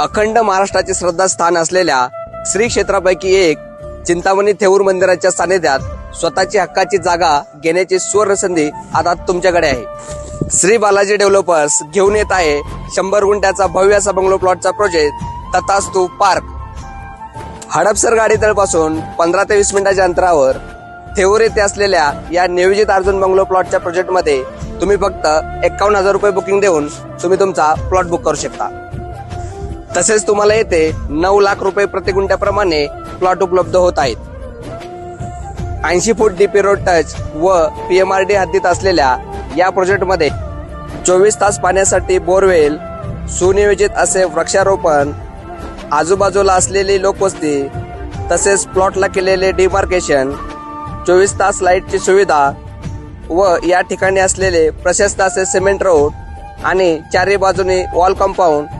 अखंड महाराष्ट्राचे श्रद्धास्थान असलेल्या श्री क्षेत्रापैकी एक चिंतामणी थेऊर मंदिराच्या सानिध्यात स्वतःची हक्काची जागा घेण्याची सुवर्ण संधी आता तुमच्याकडे आहे। श्री बालाजी डेव्हलपर्स घेऊन येत आहे 100 गुंठ्याचा भव्य असा बंगलो प्लॉटचा प्रोजेक्ट तथास्तु पार्क। हडपसर गाडीतळपासून 15 ते 20 मिनिटाच्या अंतरावर थेऊर येथे असलेल्या या नियोजित अर्जुन बंगलो प्लॉटच्या प्रोजेक्टमध्ये तुम्ही फक्त 51,000 रुपये बुकिंग देऊन तुम्ही तुमचा प्लॉट बुक करू शकता। तसेच तुम्हाला येथे 9 लाख रुपये प्रति गुंठ्याप्रमाणे प्लॉट उपलब्ध होत आहेत। 80 फूट डीपी रोड टच व PMRD हद्दीत असलेल्या या प्रोजेक्टमध्ये 24 तास पाण्यासाठी बोरवेल, सुनियोजित असे वृक्षारोपण, आजूबाजूला असलेली लोकवस्ती, तसेच प्लॉटला केलेले डिमार्केशन, 24 तास लाईटची सुविधा व या ठिकाणी असलेले प्रशस्त असे सिमेंट रोड आणि चारही बाजूने वॉल कंपाऊंड